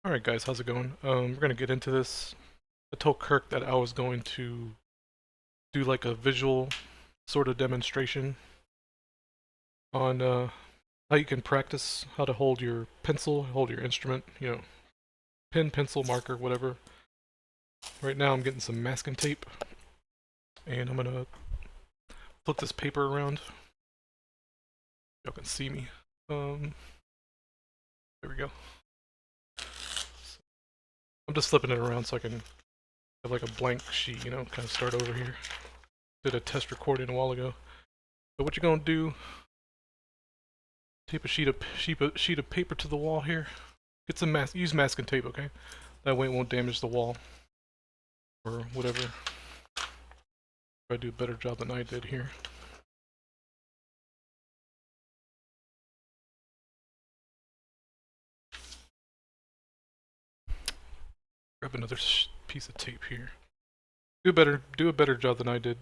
Alright guys, how's it going? We're gonna get into this. I told Kirk that I was going to do like a visual sort of demonstration on how you can practice how to hold your pencil, hold your instrument, pen, pencil, marker, whatever. Right now I'm getting some masking tape and I'm gonna flip this paper around. Y'all can see me. There we go. I'm just flipping it around so I can have like a blank sheet, kind of start over here. Did a test recording a while ago. So what you're gonna do, tape a sheet of paper to the wall here. Get some use masking tape, okay? That way it won't damage the wall or whatever. Try to do a better job than I did here. Grab another piece of tape here. Do a better job than I did.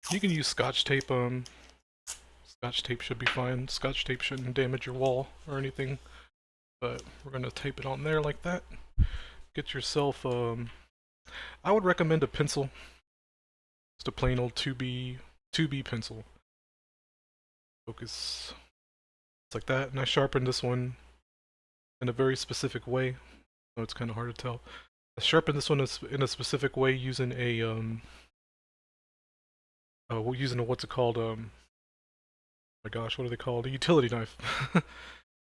You can use Scotch tape. Scotch tape should be fine. Scotch tape shouldn't damage your wall or anything. But we're gonna tape it on there like that. Get yourself I would recommend a pencil. Just a plain old 2B pencil. Focus. It's like that, and I sharpened this one in a very specific way. So it's kind of hard to tell. I sharpened this one in a specific way using a using a what's it called? Oh my gosh, what are they called? A utility knife.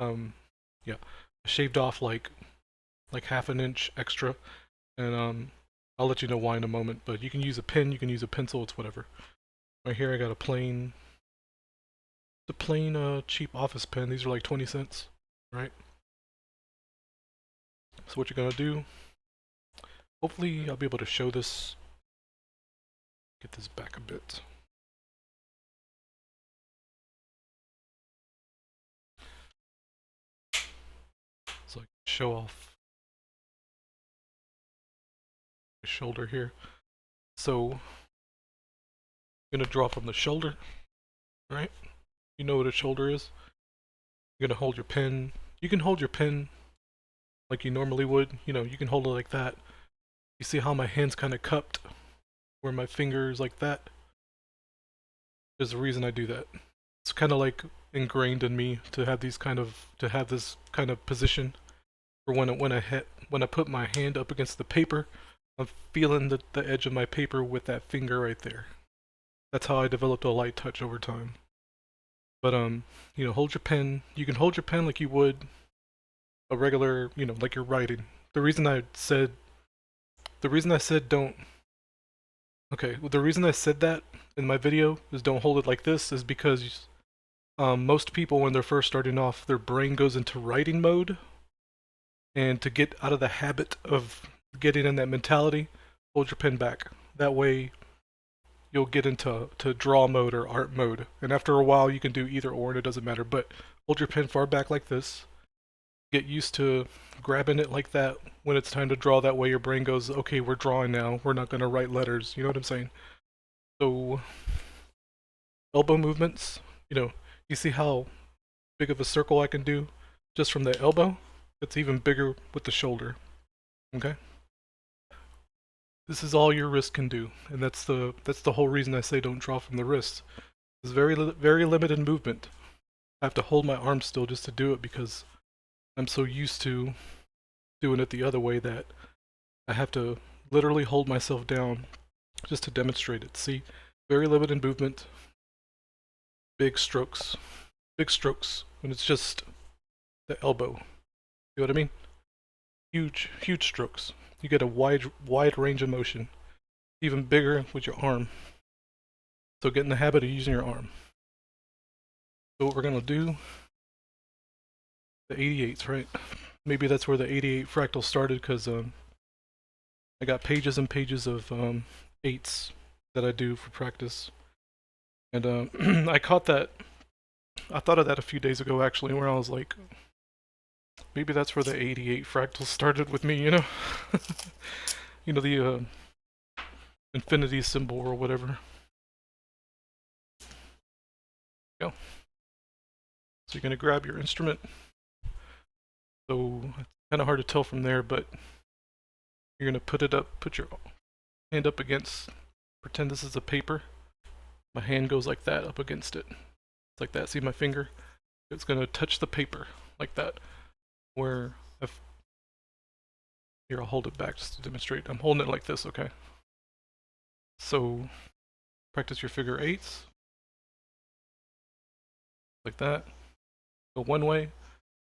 Yeah, I shaved off like half an inch extra, and I'll let you know why in a moment. But you can use a pen, you can use a pencil, it's whatever. Right here, I got a plain cheap office pen. These are like 20 cents, right? So what you're gonna do, hopefully I'll be able to show this, get this back a bit. So I can show off the shoulder here. So I'm gonna draw from the shoulder, right? You know what a shoulder is. You're gonna hold your pen. You can hold your pen like you normally would. You can hold it like that. You see how my hand's kind of cupped, where my fingers like that? There's a reason I do that. It's kind of like ingrained in me to have this kind of position for when I put my hand up against the paper, I'm feeling the edge of my paper with that finger right there. That's how I developed a light touch over time. But hold your pen. You can hold your pen like you would a regular, like you're writing. The reason I said don't. Okay, well, the reason I said that in my video is don't hold it like this is because most people when they're first starting off, their brain goes into writing mode, and to get out of the habit of getting in that mentality, hold your pen back. That way, you'll get into draw mode or art mode, and after a while, you can do either or, and it doesn't matter. But hold your pen far back like this. Get used to grabbing it like that when it's time to draw. That way, your brain goes, "Okay, we're drawing now. We're not gonna write letters." You know what I'm saying? So, elbow movements. You see how big of a circle I can do just from the elbow? It's even bigger with the shoulder. Okay? This is all your wrist can do, and that's the whole reason I say don't draw from the wrist. It's very limited movement. I have to hold my arm still just to do it because I'm so used to doing it the other way that I have to literally hold myself down just to demonstrate it. See? Very limited movement, big strokes. Big strokes when it's just the elbow. You know what I mean? Huge strokes. You get a wide range of motion. Even bigger with your arm. So get in the habit of using your arm. So what we're gonna do, the 88s, right? Maybe that's where the 88 fractal started because I got pages and pages of 8s that I do for practice. And I caught that, I thought of that a few days ago actually, where I was like, maybe that's where the 88 fractals started with me, the infinity symbol or whatever. Go. So you're going to grab your instrument. So it's kind of hard to tell from there, but you're going to put it up, put your hand up against, pretend this is a paper. My hand goes like that up against it. It's like that. See my finger? It's going to touch the paper like that. Where if here, I'll hold it back just to demonstrate. I'm holding it like this, okay? So practice your figure eights. Like that. Go one way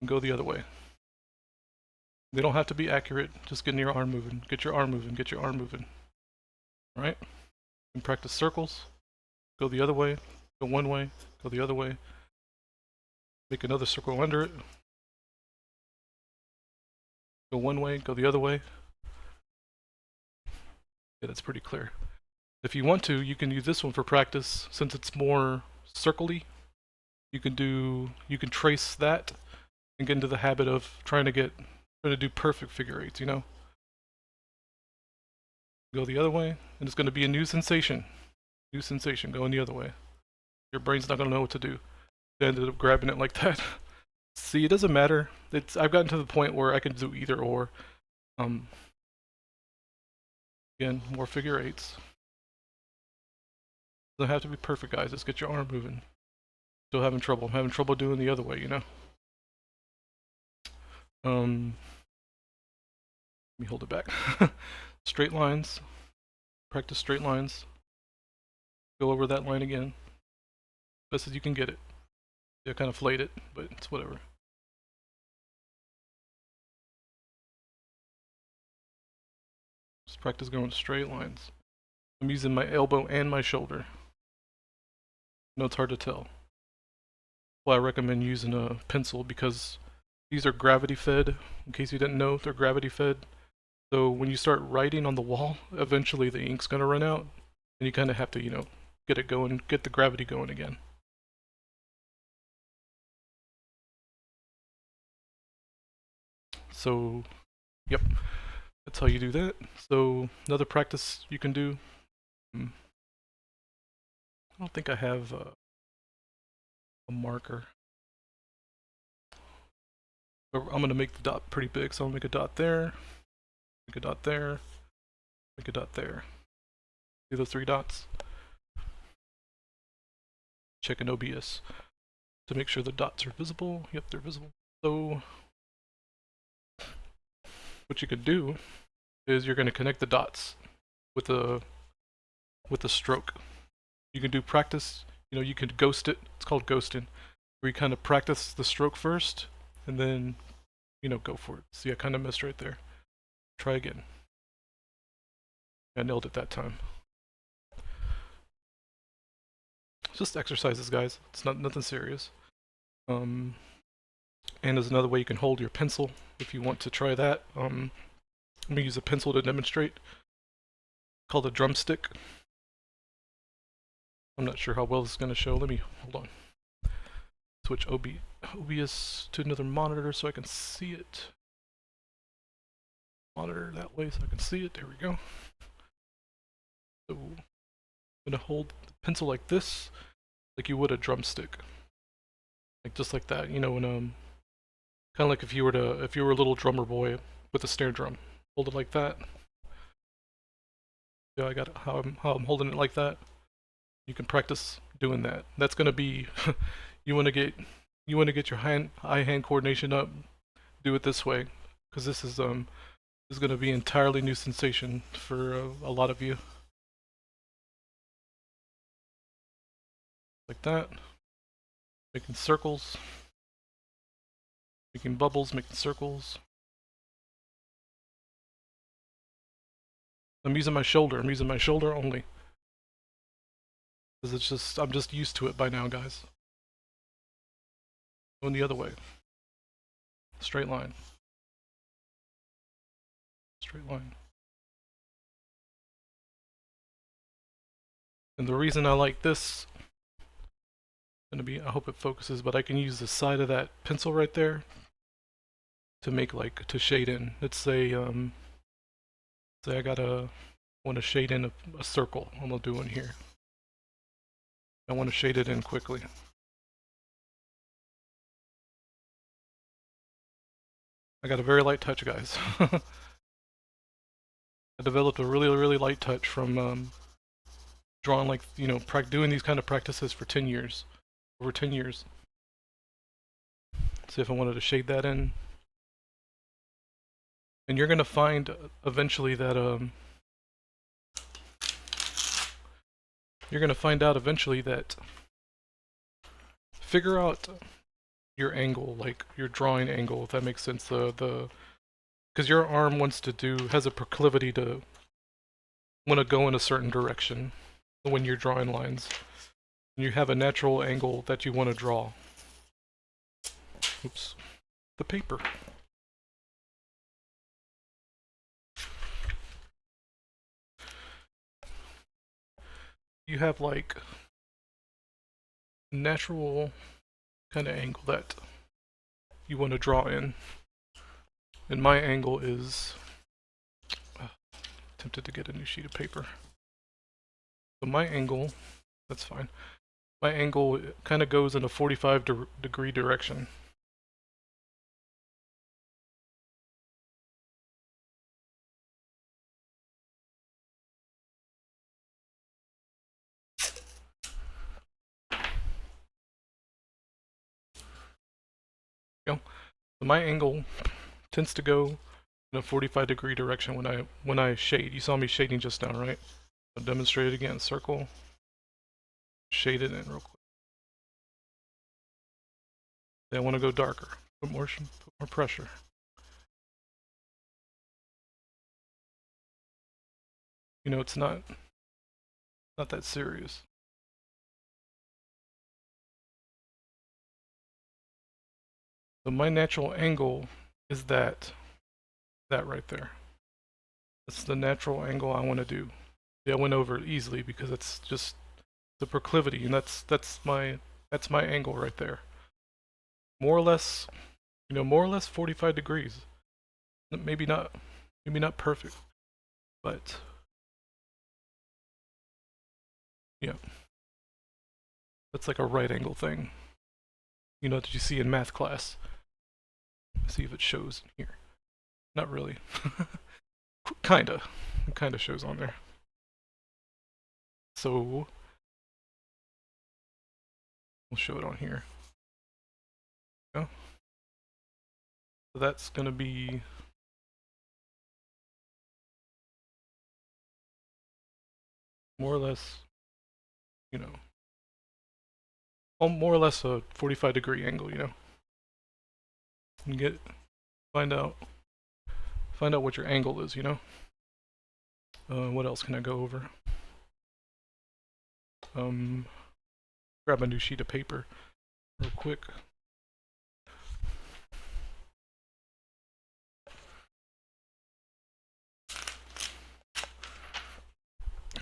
and go the other way. They don't have to be accurate, just getting your arm moving. Get your arm moving, get your arm moving. Alright? And practice circles. Go the other way, go one way, go the other way. Make another circle under it. Go one way, go the other way. Yeah, that's pretty clear. If you want to, you can use this one for practice, since it's more circle-y. You can trace that and get into the habit of trying to do perfect figure eights, you know? Go the other way, and it's going to be a new sensation. New sensation, going the other way. Your brain's not going to know what to do. They ended up grabbing it like that. See, it doesn't matter. I've gotten to the point where I can do either or. Again, more figure eights. Doesn't have to be perfect, guys. Just get your arm moving. Still having trouble. I'm having trouble doing the other way, you know? Let me hold it back. Straight lines. Practice straight lines. Go over that line again. Best as you can get it. Yeah, kind of flayed it, but it's whatever. Just practice going straight lines. I'm using my elbow and my shoulder. No, it's hard to tell. Well, I recommend using a pencil because these are gravity fed. In case you didn't know, they're gravity fed. So when you start writing on the wall, eventually the ink's gonna run out, and you kind of have to, you know, get it going, get the gravity going again. So, yep, that's how you do that. So another practice you can do. I don't think I have a marker. But I'm gonna make the dot pretty big, so I'll make a dot there, make a dot there, make a dot there. See those three dots? Check in OBS to make sure the dots are visible. Yep, they're visible. So what you could do is you're going to connect the dots with a stroke. You can do practice, you know, you can ghost it. It's called ghosting, where you kind of practice the stroke first and then, you know, go for it. See, I kind of missed right there. Try again. I nailed it that time. It's just exercises, guys. It's nothing serious. And there's another way you can hold your pencil if you want to try that. I'm gonna use a pencil to demonstrate. Called a drumstick. I'm not sure how well this is gonna show. Let me hold on. Switch OBS to another monitor so I can see it. Monitor that way so I can see it. There we go. So I'm gonna hold the pencil like this, like you would a drumstick. Like just like that, you know, when kind of like if you were a little drummer boy with a snare drum. Hold it like that. Yeah, I got it, how I'm holding it like that. You can practice doing that. That's gonna be you want to get your eye-hand coordination up. Do it this way, because this is gonna be an entirely new sensation for a lot of you. Like that. Making circles. Making bubbles, making circles. I'm using my shoulder. I'm using my shoulder only. Because it's just, I'm just used to it by now, guys. Going the other way. Straight line. Straight line. And the reason I like this, I hope it focuses, but I can use the side of that pencil right there to make, like, to shade in. Let's say, say I want to shade in a circle. I'm gonna do one here. I want to shade it in quickly. I got a very light touch, guys. I developed a really, really light touch from drawing, like, you know, doing these kind of practices for 10 years. Over 10 years. See if I wanted to shade that in. And you're gonna find eventually that you're gonna find out eventually that figure out your angle, like your drawing angle, if that makes sense. Because your arm has a proclivity to want to go in a certain direction when you're drawing lines. You have a natural angle that you want to draw. Oops, the paper. You have like natural kind of angle that you want to draw in. And my angle is tempted to get a new sheet of paper. So my angle, that's fine. My angle kind of goes in a 45-degree direction. So my angle tends to go in a 45-degree direction when I shade. You saw me shading just now, right? I'll demonstrate it again. Circle, shade it in real quick. Then I want to go darker. Put more pressure. You know, it's not that serious. So my natural angle is that right there. That's the natural angle I want to do. Yeah, I went over it easily because it's just the proclivity, and that's my angle right there. More or less, you know, more or less 45 degrees. Maybe not perfect, but yeah, that's like a right angle thing. You know, that you see in math class. Let's see if it shows in here. Not really. Kinda. It kinda shows on there. So we'll show it on here. Yeah. So that's gonna be more or less, you know, more or less a 45-degree angle, you know. And find out what your angle is, you know. What else can I go over? Grab a new sheet of paper real quick.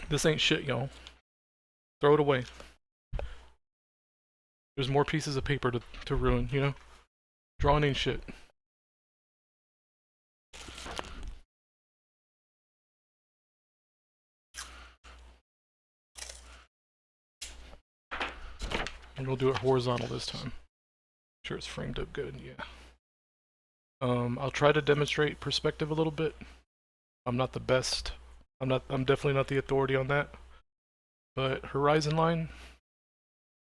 This ain't shit, y'all. Throw it away. There's more pieces of paper to ruin, you know? Drawing ain't shit. And we'll do it horizontal this time. Sure, it's framed up good, yeah. I'll try to demonstrate perspective a little bit. I'm not the best. I'm definitely not the authority on that. But horizon line.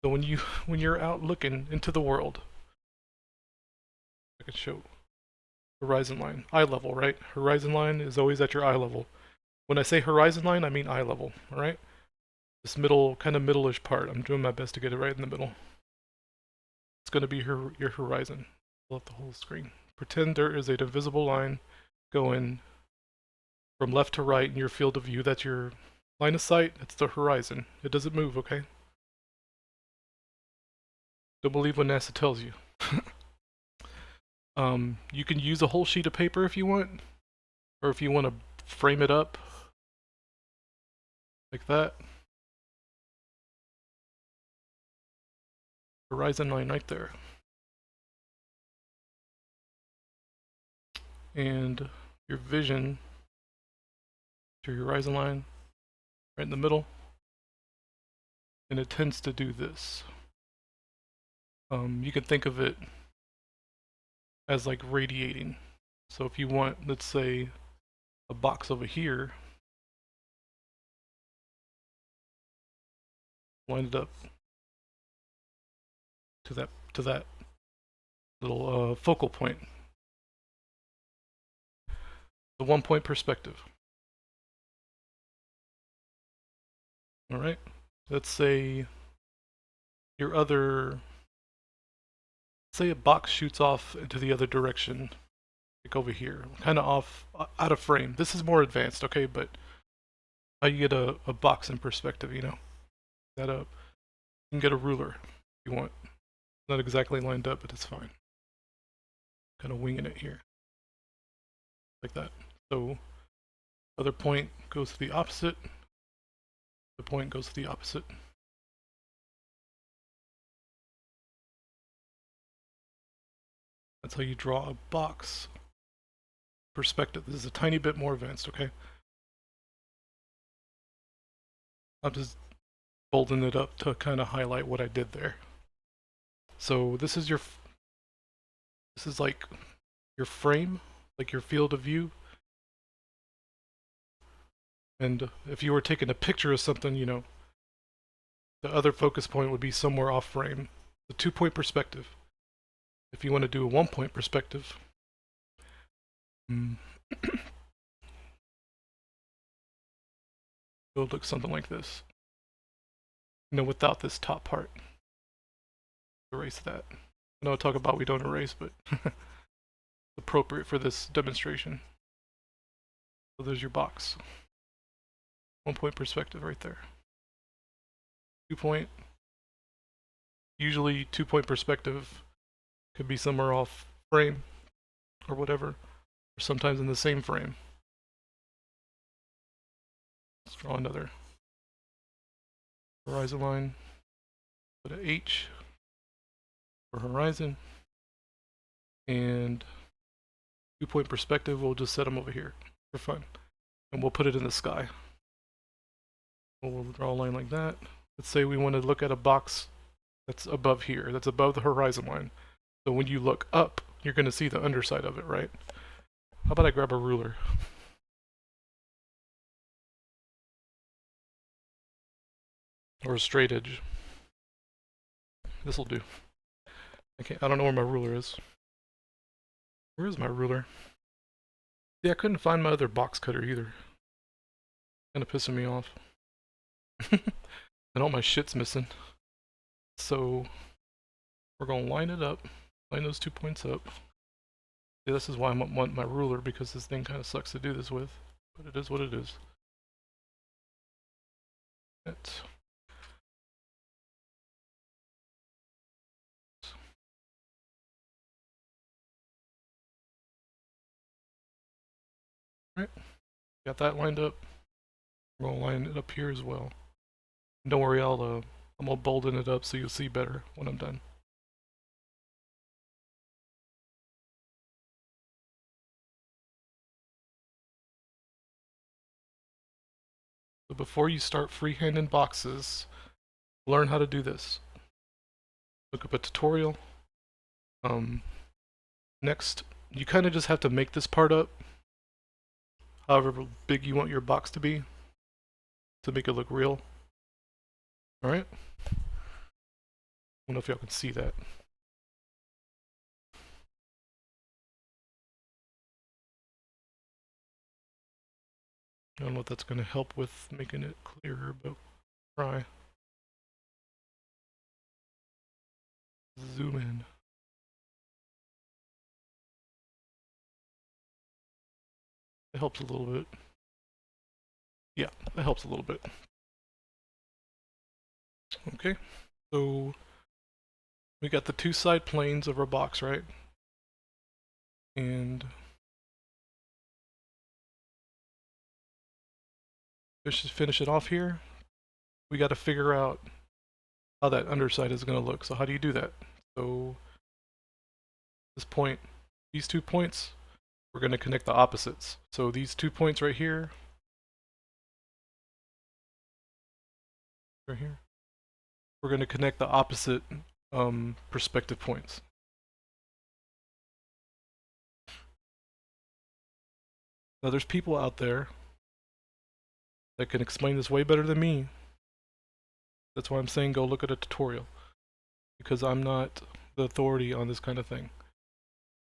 So when you're out looking into the world, I can show horizon line, eye level, right? Horizon line is always at your eye level. When I say horizon line, I mean eye level, all right? This kind of middle-ish part. I'm doing my best to get it right in the middle. It's going to be your horizon. Fill up the whole screen. Pretend there is a divisible line going from left to right in your field of view. That's your line of sight. It's the horizon. It doesn't move, okay? Don't believe what NASA tells you. You can use a whole sheet of paper if you want, or if you want to frame it up like that. Horizon line right there. And your vision to your horizon line right in the middle. And it tends to do this. You can think of it as like radiating. So if you want, let's say, a box over here, line it up to that little focal point, the 1 point perspective. All right. Let's say your other, say a box shoots off into the other direction, like over here, kind of off, out of frame. This is more advanced, okay, but how you get a box in perspective, you know? That up. You can get a ruler if you want. Not exactly lined up, but it's fine. Kind of winging it here. Like that. So, other point goes to the opposite. The point goes to the opposite. That's how you draw a box perspective. This is a tiny bit more advanced, okay? I'm just folding it up to kind of highlight what I did there. So this is like your frame, like your field of view. And if you were taking a picture of something, you know, the other focus point would be somewhere off frame. The 2 point perspective. If you want to do a 1 point perspective, it will look something like this. You know, without this top part. Erase that. I know I talk about we don't erase, but appropriate for this demonstration. So there's your box. 1 point perspective right there. 2 point. Usually 2 point perspective could be somewhere off frame or whatever, or sometimes in the same frame. Let's draw another horizon line. Put an H for horizon. And 2 point perspective, we'll just set them over here for fun. And we'll put it in the sky. We'll draw a line like that. Let's say we want to look at a box that's above here, that's above the horizon line. So when you look up, you're going to see the underside of it, right? How about I grab a ruler? Or a straight edge. This'll do. I don't know where my ruler is. Where is my ruler? Yeah, I couldn't find my other box cutter either. Kinda pissing me off. And all my shit's missing. So we're gonna line it up, line those 2 points up. See, this is why I want my ruler, because this thing kind of sucks to do this with, but it is what it is. It's right. Got that lined up. We're gonna line it up here as well. And don't worry, I'm gonna bolden it up so you'll see better when I'm done. So before you start freehanding boxes, learn how to do this. Look up a tutorial. Next, you kind of just have to make this part up, however big you want your box to be, to make it look real. Alright? I don't know if y'all can see that. I don't know if that's going to help with making it clearer, but try. Zoom in. It helps a little bit. Yeah, it helps a little bit. Okay, so we got the 2 side planes of our box, right? And finish it off here. We got to figure out how that underside is going to look. So how do you do that? So this point, these 2 points, we're going to connect the opposites. So these 2 points right here, we're going to connect the opposite perspective points. Now there's people out there that can explain this way better than me. That's why I'm saying go look at a tutorial, because I'm not the authority on this kind of thing.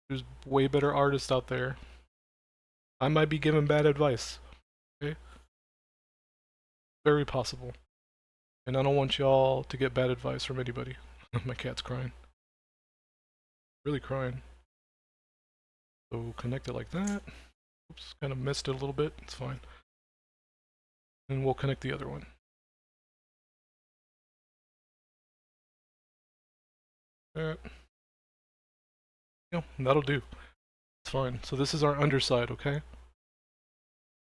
There's way better artists out there. I might be giving bad advice, okay? Very possible. And I don't want y'all to get bad advice from anybody. My cat's crying. Really crying. So connect it like that. Oops, kind of missed it a little bit. It's fine. And we'll connect the other one. Alright. That'll do. It's fine. So this is our underside, okay?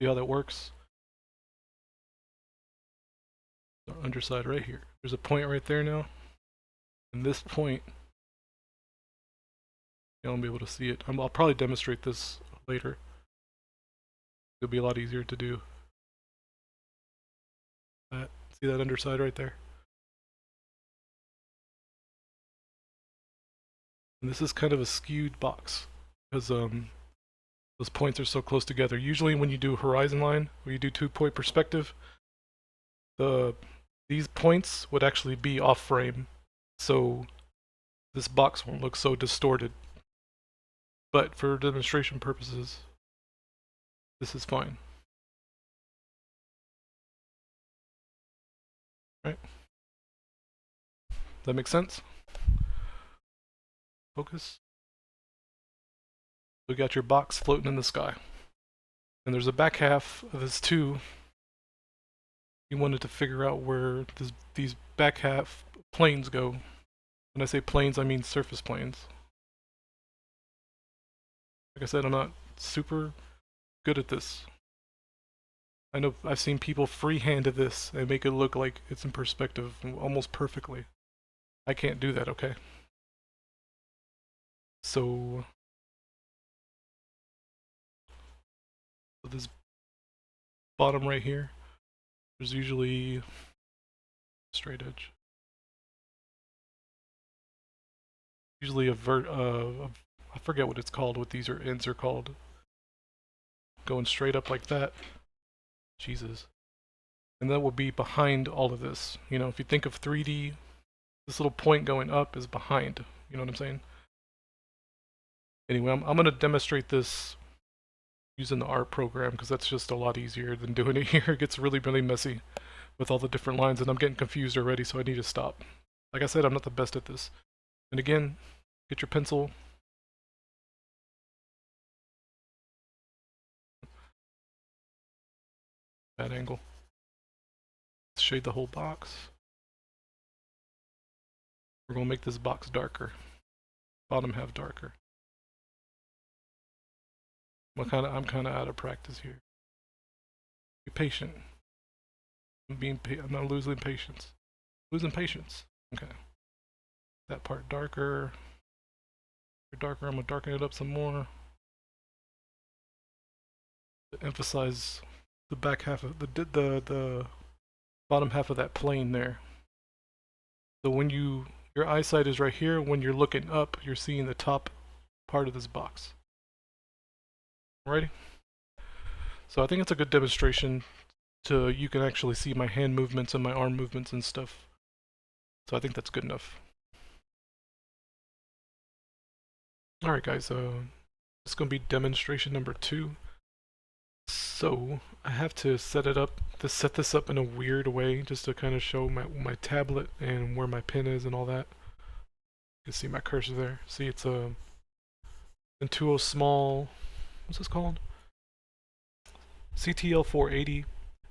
See how that works? Our underside right here. There's a point right there now. And this point, you won't be able to see it. I'll probably demonstrate this later. It'll be a lot easier to do. See that underside right there? And this is kind of a skewed box because those points are so close together. Usually when you do a horizon line, or you do 2-point perspective, these points would actually be off frame, so this box won't look so distorted. But for demonstration purposes, this is fine. Right? Does that make sense? Focus. We got your box floating in the sky. And there's a back half of this too. You wanted to figure out where these back half planes go. When I say planes, I mean surface planes. Like I said, I'm not super good at this. I know I've seen people freehand at this and make it look like it's in perspective almost perfectly. I can't do that, okay? So this bottom right here, there's usually straight edge. Usually I forget what it's called, what these ends are called. Going straight up like that. Jesus. And that would be behind all of this. You know, if you think of 3D, this little point going up is behind. You know what I'm saying? Anyway, I'm going to demonstrate this using the art program because that's just a lot easier than doing it here. It gets really, really messy with all the different lines and I'm getting confused already, so I need to stop. Like I said, I'm not the best at this. And again, get your pencil. Bad angle. Shade the whole box. We're going to make this box darker. Bottom half darker. I'm kind of out of practice here. Be patient. I'm not losing patience. Losing patience. Okay. That part darker. Darker. I'm gonna darken it up some more to emphasize the back half of the bottom half of that plane there. So when your eyesight is right here, when you're looking up, you're seeing the top part of this box. Alrighty? So I think it's a good demonstration to you can actually see my hand movements and my arm movements and stuff. So I think that's good enough. Alright guys, it's going to be demonstration number 2. So I have to set this up in a weird way just to kind of show my tablet and where my pen is and all that. You can see my cursor there. See, it's a Intuos small, what's this called? CTL 480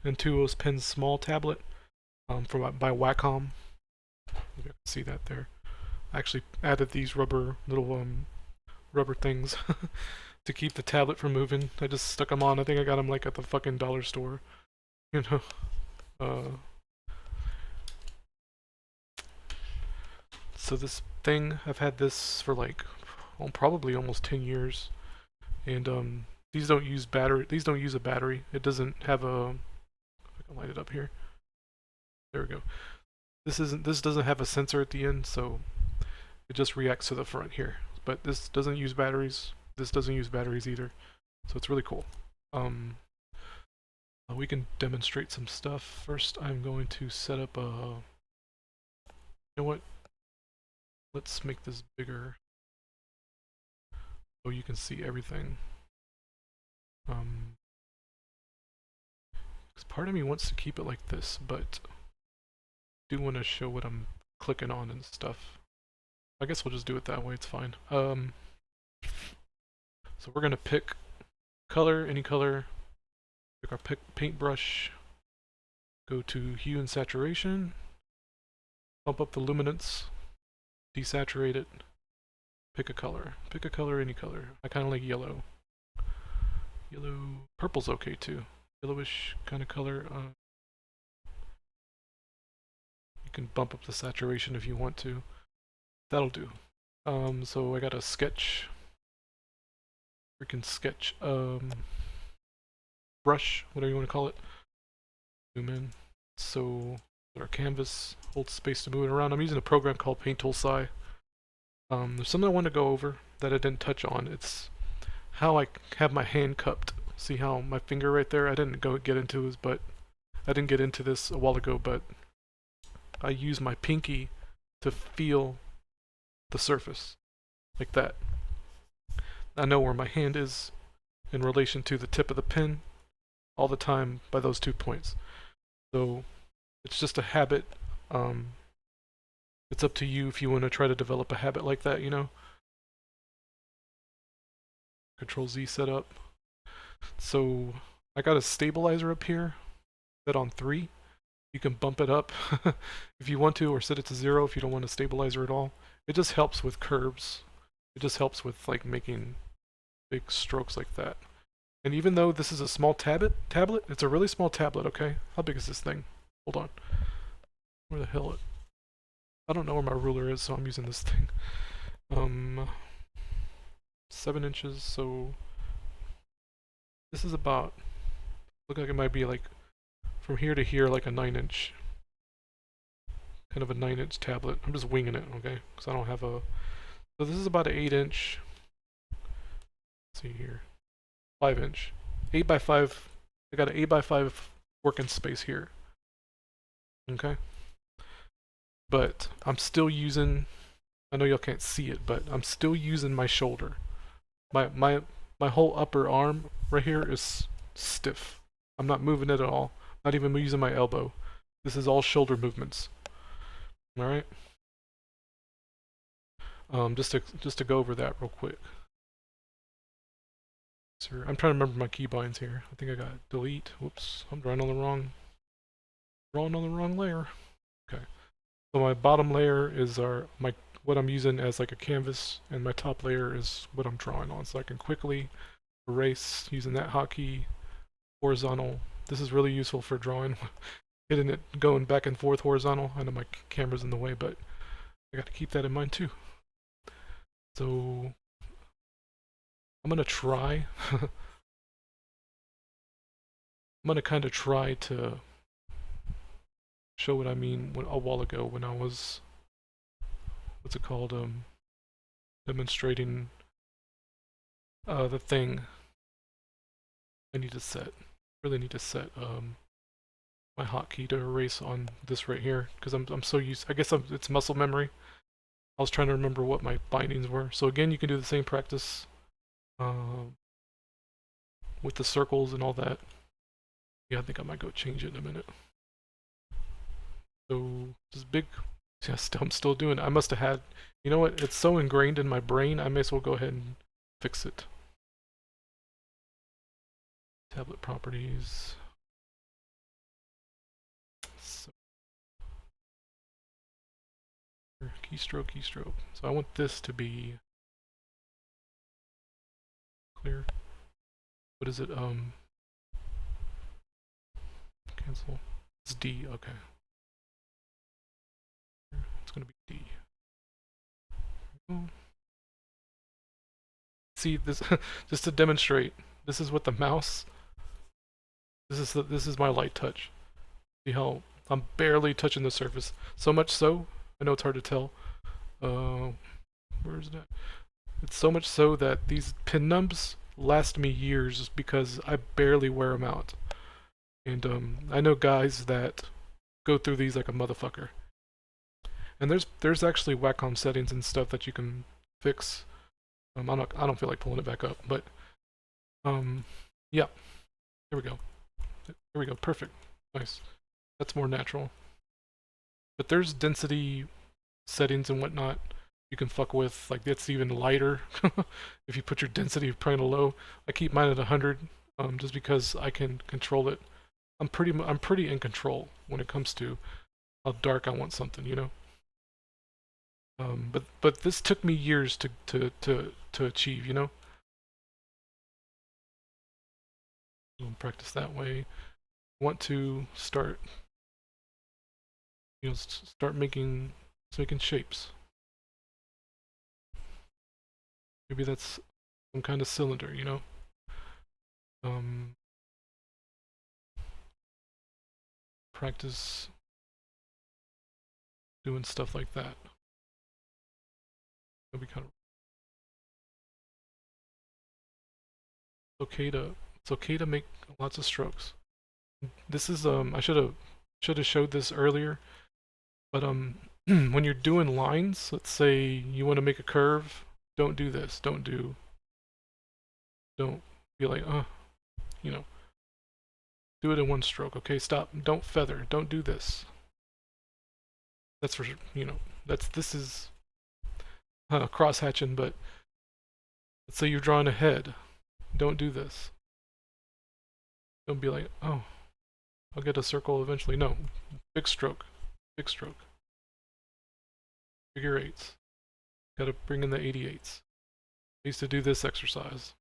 Intuos pen small tablet by Wacom. You can see that there. I actually added these rubber things to keep the tablet from moving. I just stuck them on. I think I got them like at the fucking dollar store, you know. So this thing, I've had this for like probably almost 10 years, and these don't use battery. These don't use a battery. It doesn't have a. I can light it up here. There we go. This doesn't have a sensor at the end, so it just reacts to the front here. But this doesn't use batteries. This doesn't use batteries either, so it's really cool. We can demonstrate some stuff. First, I'm going to set up a... You know what? Let's make this bigger so you can see everything. 'Cause part of me wants to keep it like this, but I do want to show what I'm clicking on and stuff. I guess we'll just do it that way, it's fine. So we're gonna pick color, any color, pick our paintbrush, go to hue and saturation, bump up the luminance, desaturate it, pick a color, any color. I kind of like yellow. Purple's okay too. Yellowish kind of color. You can bump up the saturation if you want to. That'll do. So I got a sketch. Freaking sketch. Brush, whatever you want to call it. Zoom in. So our canvas holds space to move it around. I'm using a program called Paint Tool Sci. There's something I want to go over that I didn't touch on. It's how I have my hand cupped. See how my finger right there? I didn't get into this a while ago, but I use my pinky to feel the surface, like that. I know where my hand is in relation to the tip of the pen all the time by those 2 points. So it's just a habit. It's up to you if you want to try to develop a habit like that, you know. Control Z setup. So I got a stabilizer up here set on 3. You can bump it up if you want to, or set it to 0 if you don't want a stabilizer at all. It just helps with curves. It just helps with like making big strokes like that. And even though this is a small tablet, it's a really small tablet, okay? How big is this thing? Hold on. Where the hell I don't know where my ruler is, so I'm using this thing. 7 inches, so this is about, look like it might be like from here to here, like a 9-inch, kind of a 9-inch tablet. I'm just winging it, okay? Because I don't have a, so this is about an 8-inch, let's see here, 5-inch, 8x5, I got an 8x5 working space here, okay? But I'm still using, I know y'all can't see it, but I'm still using my shoulder. My whole upper arm right here is stiff. I'm not moving it at all. Not even using my elbow. This is all shoulder movements. All right. Just to go over that real quick. So I'm trying to remember my keybinds here. I think I got delete. Whoops, I'm drawing on the wrong layer. Okay. So my bottom layer is what I'm using as like a canvas, and my top layer is what I'm drawing on. So I can quickly erase using that hotkey. Horizontal. This is really useful for drawing. Hitting it, going back and forth horizontal. I know my camera's in the way, but I got to keep that in mind too. So I'm gonna try. I'm gonna kind of try to show what I mean a while ago when I was, what's it called, demonstrating the thing I need to set. Really need to set my hotkey to erase on this right here, because I'm so used, I guess it's muscle memory. I was trying to remember what my bindings were. So again, you can do the same practice with the circles and all that. Yeah, I think I might go change it in a minute. So this big, yeah, I'm still doing it. I must have had, you know what, it's so ingrained in my brain, I may as well go ahead and fix it. Tablet properties. So, keystroke. So I want this to be clear. What is it? Cancel. It's D, okay. It's gonna be D. See this just to demonstrate. This is what the mouse. This is my light touch. See how I'm barely touching the surface. So much so, I know it's hard to tell. Where is that? It's so much so that these pin nubs, last me years because I barely wear them out. And I know guys that go through these like a motherfucker. And there's actually Wacom settings and stuff that you can fix. I don't feel like pulling it back up, but yeah, there we go. There we go. Perfect. Nice. That's more natural. But there's density settings and whatnot you can fuck with. Like it's even lighter if you put your density pretty low. I keep mine at 100 just because I can control it. I'm pretty in control when it comes to how dark I want something, you know. But this took me years to achieve, you know. Practice that way. Want to start, you know, start making shapes. Maybe that's some kind of cylinder, you know. Practice doing stuff like that. It'll be kind of it's okay to make lots of strokes. This is I should have showed this earlier, but when you're doing lines, let's say you want to make a curve, don't do this. Don't be like, you know, do it in one stroke. Okay, stop. Don't feather. Don't do this. That's for, you know, this is cross hatching, but let's say you're drawing a head. Don't do this. Don't be like, oh, I'll get a circle eventually. No, big stroke, big stroke. Figure eights. Gotta bring in the 88s. I used to do this exercise.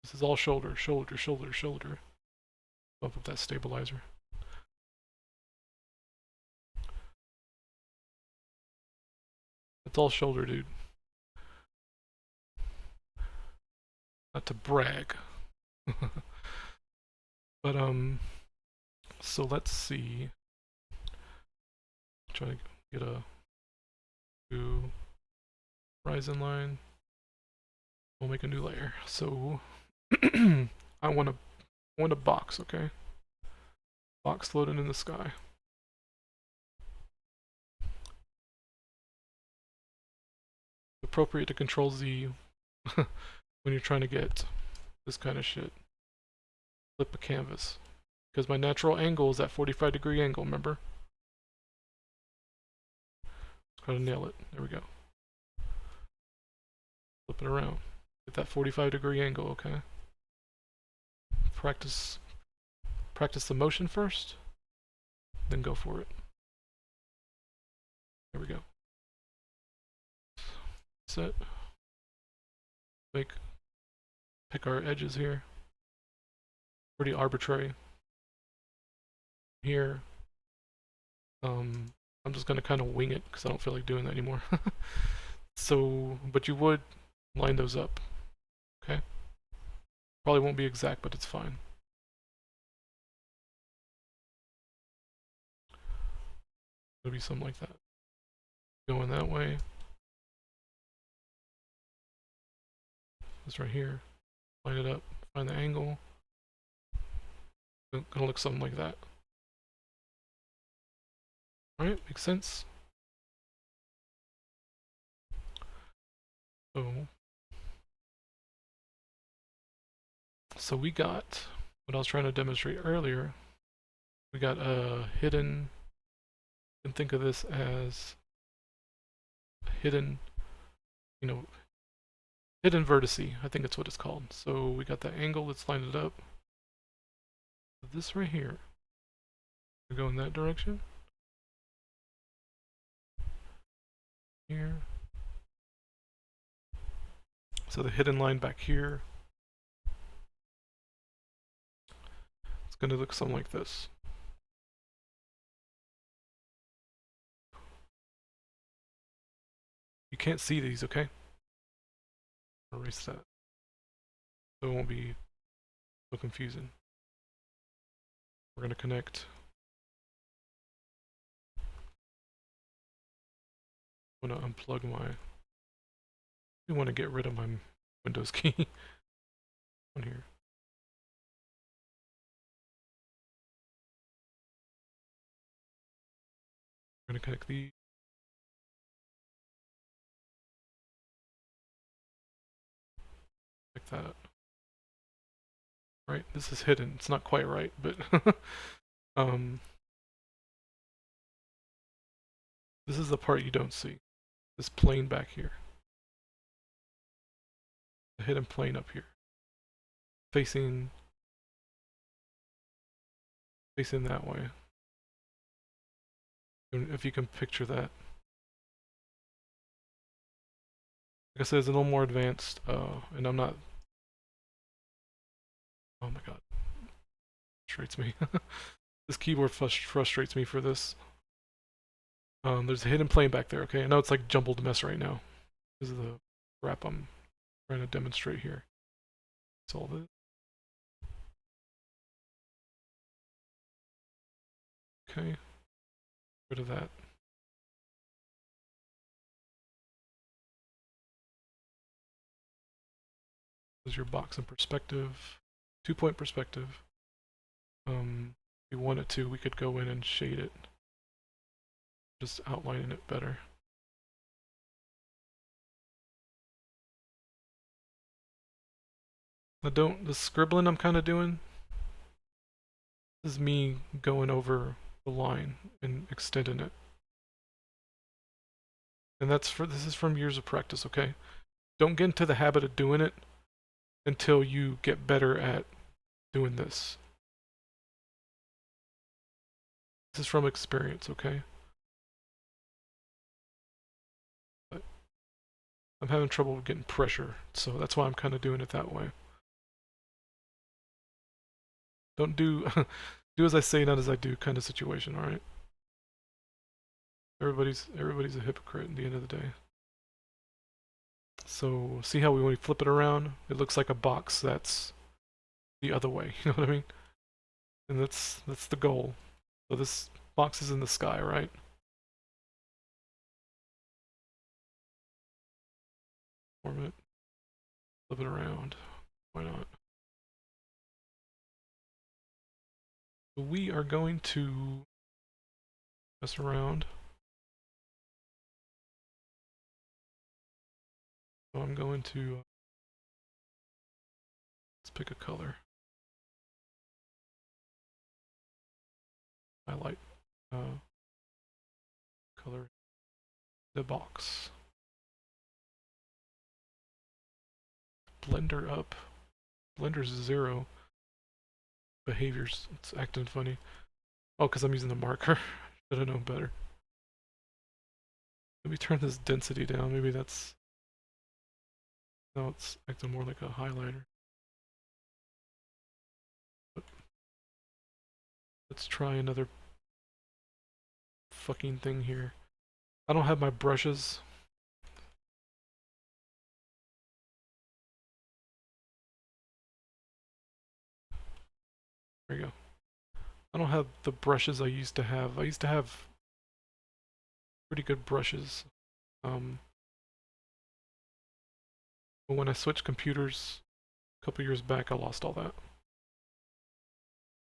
This is all shoulder, shoulder, shoulder, shoulder. Bump up that stabilizer. It's all shoulder, dude. Not to brag. But so let's see. Try to get a new horizon line. We'll make a new layer. So I want a box, okay? Box floating in the sky. Appropriate to Control Z when you're trying to get this kind of shit. Flip a canvas. Because my natural angle is that 45-degree angle, remember? Just gotta nail it. There we go. Flip it around. Get that 45-degree angle, okay? Practice the motion first, then go for it. There we go. Set. Pick our edges here. Pretty arbitrary. Here. I'm just gonna kind of wing it because I don't feel like doing that anymore. So, but you would line those up. Okay? Probably won't be exact, but it's fine. It'll be something like that. Going that way. This right here. Line it up. Find the angle. It's gonna look something like that. Alright, makes sense. So we got what I was trying to demonstrate earlier. We got a hidden, you can think of this as a hidden, you know, hidden vertice. I think that's what it's called. So we got that angle, let's line it up. This right here, we go in that direction. Here. So the hidden line back here, it's going to look something like this. You can't see these, okay? Erase that. So it won't be so confusing. We're going to connect. I'm going to unplug my... I want to get rid of my Windows key on here. We're gonna connect these. Like that. Right, this is hidden. It's not quite right, but this is the part you don't see. This plane back here. The hidden plane up here. Facing that way. If you can picture that. Like I said, it's a little more advanced, and I'm not... Oh my god. Frustrates me. This keyboard frustrates me for this. There's a hidden plane back there, okay? I know it's like jumbled mess right now. This is the crap I'm trying to demonstrate here. Solve it. Okay. Rid of that. This is your box in perspective. 2-point perspective. If we wanted to, we could go in and shade it. Just outlining it better. The scribbling I'm kind of doing, this is me going over the line and extending it. And this is from years of practice, okay? Don't get into the habit of doing it until you get better at doing this. This is from experience, okay? But I'm having trouble getting pressure, so that's why I'm kind of doing it that way. Don't do do as I say, not as I do kind of situation, alright? Everybody's a hypocrite at the end of the day. So see how when we flip it around, it looks like a box that's the other way, you know what I mean? And that's the goal. So this box is in the sky, right? Form it, flip it around. Why not? So we are going to mess around. So I'm going to let's pick a color. Highlight color the box. Blender up. Blender's 0. Behaviors. It's acting funny. Oh, because I'm using the marker. Should have known better. Let me turn this density down. Maybe that's... No, it's acting more like a highlighter. But let's try another fucking thing here. I don't have my brushes. There you go. I don't have the brushes I used to have. I used to have pretty good brushes. But when I switched computers a couple years back, I lost all that.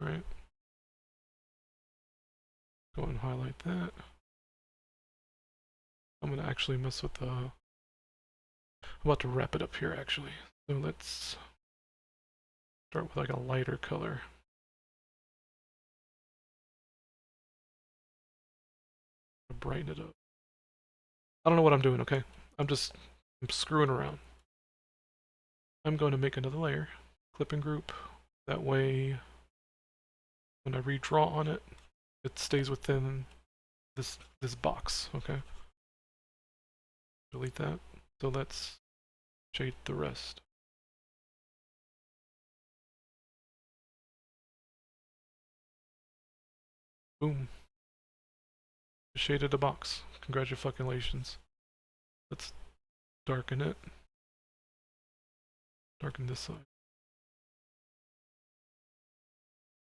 Right? Go and highlight that. I'm gonna actually mess with the... I'm about to wrap it up here, actually. So let's start with like a lighter color. Brighten it up. I don't know what I'm doing, okay? I'm screwing around. I'm going to make another layer, clipping group. That way, when I redraw on it, it stays within this box, okay? Delete that. So let's shade the rest. Boom. Shaded a box. Congratulations. Let's darken it. Darken this side.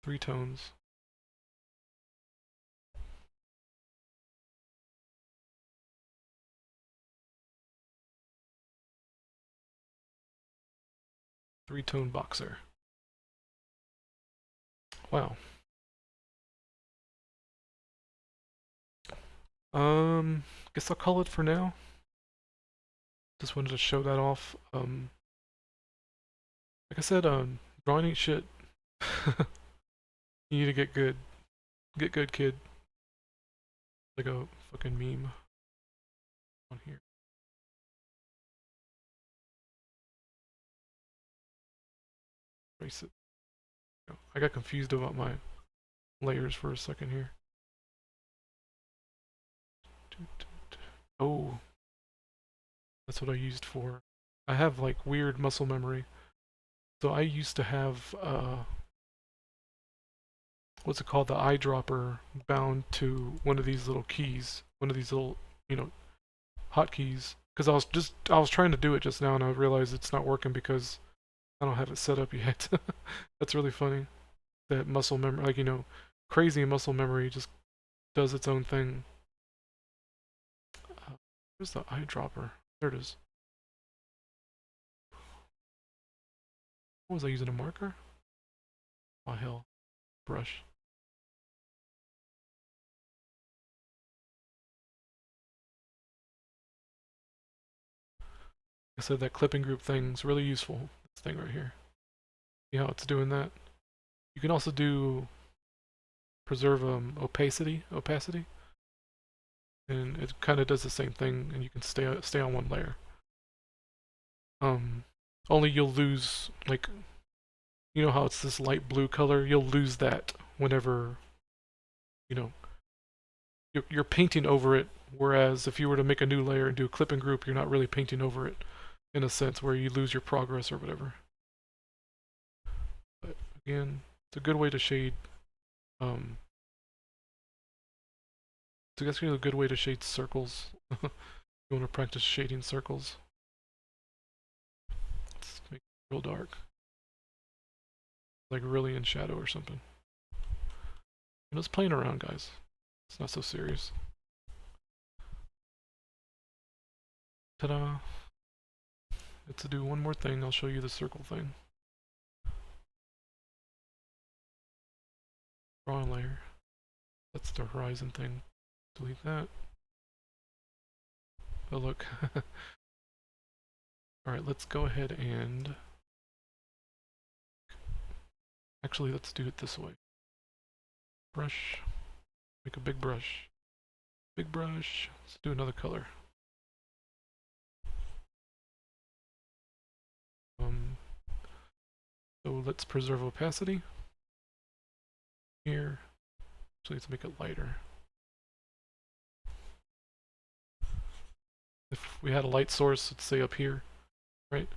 3 tones. Three-tone boxer. Wow. Guess I'll call it for now. Just wanted to show that off. Like I said, drawing ain't shit. You need to get good. Get good, kid. Like a fucking meme on here. Erase it. I got confused about my layers for a second here. Oh, that's what I used for. I have like weird muscle memory. So I used to have what's it called, the eyedropper bound to one of these little keys, one of these little, you know, hotkeys. Because I was trying to do it just now and I realized it's not working because I don't have it set up yet. That's really funny. That muscle memory, like, you know, crazy muscle memory just does its own thing. Where's the eyedropper? There it is. What was I using, a marker? Oh hell, brush. I said that clipping group thing's really useful. This thing right here. See how it's doing that? You can also do preserve opacity, and it kind of does the same thing, and you can stay on one layer. Only you'll lose, like, you know how it's this light blue color? You'll lose that whenever, you know, you're painting over it, whereas if you were to make a new layer and do a clipping group, you're not really painting over it, in a sense where you lose your progress or whatever. But again, it's a good way to shade, it's actually a good way to shade circles. You want to practice shading circles. Let's make it real dark. Like really in shadow or something. I'm just playing around, guys. It's not so serious. Ta-da! Let's do one more thing. I'll show you the circle thing. Draw a layer. That's the horizon thing. Delete that. Oh look. Alright, let's go ahead and... Actually, let's do it this way. Brush. Make a big brush. Big brush. Let's do another color. So let's preserve opacity. Here. Actually, let's make it lighter. If we had a light source, let's say up here, right?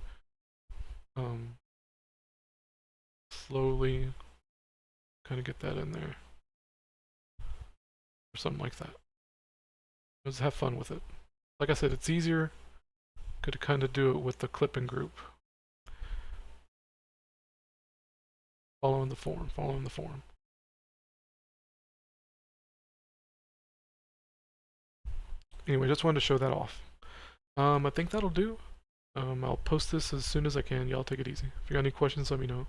Slowly kind of get that in there. Or something like that. Just have fun with it. Like I said, it's easier. Could kind of do it with the clipping group. Following the form, following the form. Anyway, just wanted to show that off. I think that'll do. I'll post this as soon as I can. Y'all take it easy. If you got any questions, let me know.